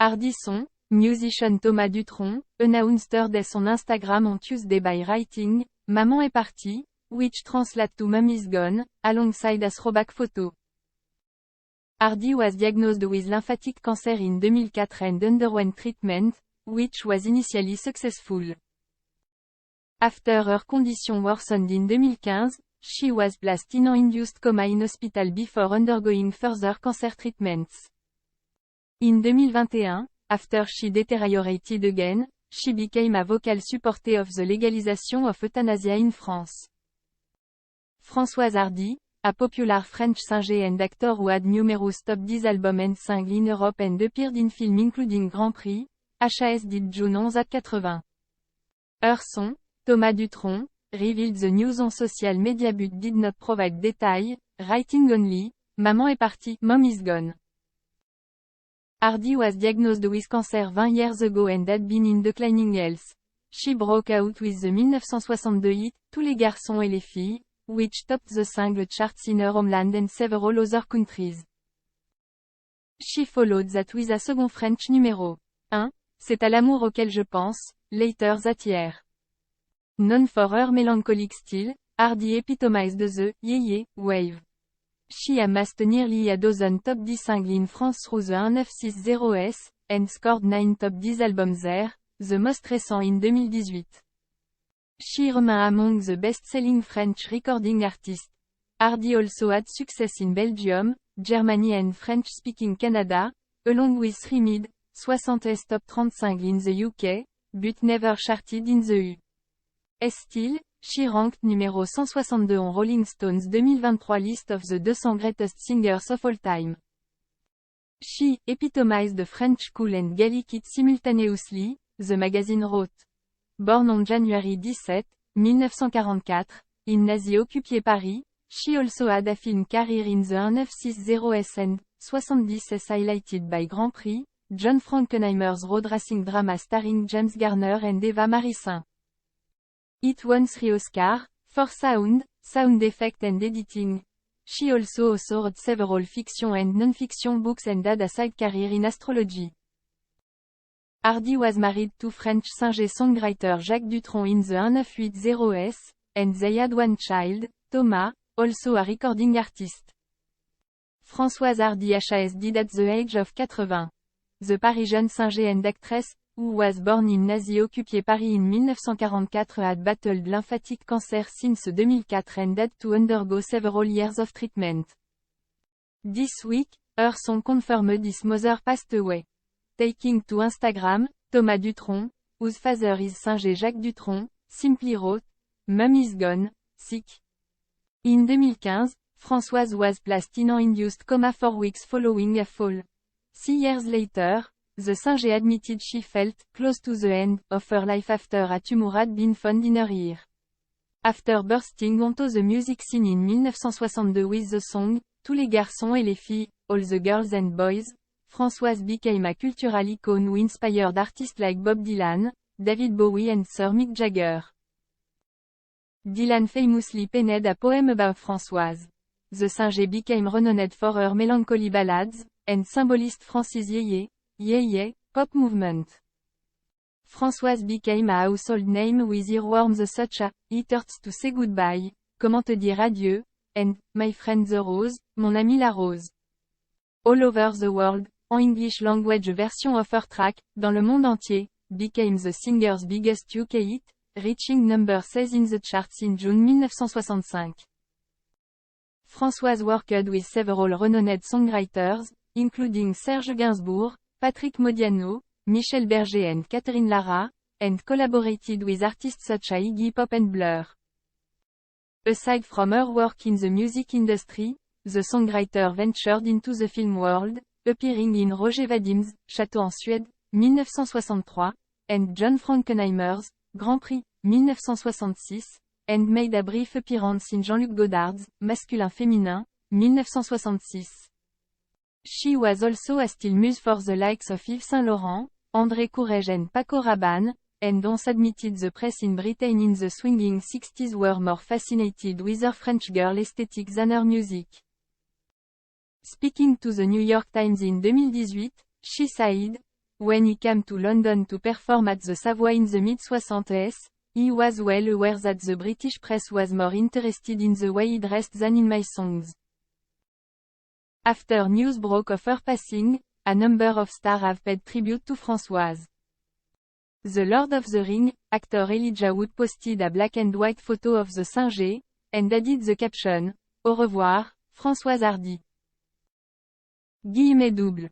Ardisson, musician Thomas Dutronc, announced on Instagram on Tuesday by writing, Maman est partie, which translate to Mom is gone, alongside a throwback photo. Hardy was diagnosed with lymphatic cancer in 2004 and underwent treatment, which was initially successful. After her condition worsened in 2015, she was placed in an induced coma in hospital before undergoing further cancer treatments. In 2021, after she deteriorated again, she became a vocal supporter of the legalization of euthanasia in France. Françoise Hardy, a popular French singer and actor who had numerous top 10 albums and sang in Europe and appeared in films including Grand Prix, HAS did June 11 at 80. Her son, Thomas Dutronc, revealed the news on social media but did not provide details, writing only, Maman est partie, Mom is gone. Hardy was diagnosed with cancer 20 years ago and had been in declining health. She broke out with the 1962 hit, Tous les garçons et les filles, which topped the single charts in her homeland and several other countries. She followed that with a second French numéro 1, C'est à l'amour auquel je pense, later that year. Known for her melancholic style, Hardy epitomized the yé wave. She amassed nearly a dozen top 10 singles in France through the 1960s, and scored 9 top 10 albums there, the most recent in 2018. She remains among the best-selling French recording artists. Hardy also had success in Belgium, Germany and French-speaking Canada, along with 3 mid-60s top 30 singles in the UK, but never charted in the US. Still, she ranked numéro 162 on Rolling Stone's 2023 list of the 200 greatest singers of all time. She epitomized the French cool and Gallic it simultaneously, the magazine wrote. Born on January 17, 1944, in Nazi-occupied Paris, she also had a film career in the 1960s and 70s highlighted by Grand Prix, John Frankenheimer's road racing drama starring James Garner and Eva Marisin. It won 3 Oscars, for sound, sound effect and editing. She also authored several fiction and non-fiction books and had a side career in astrology. Hardy was married to French singer-songwriter Jacques Dutronc in the 1980s, and they had one child, Thomas, also a recording artist. Françoise Hardy HAS died at the age of 80. The Parisian singer and actress, who was born in Nazi-occupied Paris in 1944 had battled lymphatic cancer since 2004 and had to undergo several years of treatment. This week, her son confirmed his mother passed away. Taking to Instagram, Thomas Dutronc, whose father is singer Jacques Dutronc, simply wrote, Mom is gone, sick. In 2015, Françoise was placed in an induced coma for weeks following a fall. 6 years later, the singer admitted she felt close to the end of her life after a tumor had been found in her ear. After bursting onto the music scene in 1962 with the song, Tous les garçons et les filles, All the girls and boys, Françoise became a cultural icon who inspired artists like Bob Dylan, David Bowie and Sir Mick Jagger. Dylan famously penned a poem about Françoise. The singer became renowned for her melancholy ballads, and symbolized France's yé pop movement. Françoise became a household name with earworms such as, It hurts to say goodbye, Comment te dire adieu, and, My friend the rose, Mon ami la rose. All over the world, en English language version of her track, dans le monde entier, became the singer's biggest UK hit, reaching number 16 in the charts in June 1965. Françoise worked with several renowned songwriters, including Serge Gainsbourg, Patrick Modiano, Michel Berger and Catherine Lara, and collaborated with artists such as Iggy Pop and Blur. Aside from her work in the music industry, the songwriter ventured into the film world, appearing in Roger Vadim's Château en Suède, 1963, and John Frankenheimer's Grand Prix, 1966, and made a brief appearance in Jean-Luc Godard's Masculin-Féminin, 1966. She was also a still muse for the likes of Yves Saint Laurent, André Courrèges and Paco Rabanne, and once admitted the press in Britain in the swinging 60s were more fascinated with her French girl aesthetic than her music. Speaking to the New York Times in 2018, she said, when he came to London to perform at the Savoy in the mid-60s, he was well aware that the British press was more interested in the way he dressed than in my songs. After news broke of her passing, a number of stars have paid tribute to Françoise. The Lord of the Ring, actor Elijah Wood posted a black and white photo of the Singer, and added the caption, Au revoir, Françoise Hardy. Guillemets double.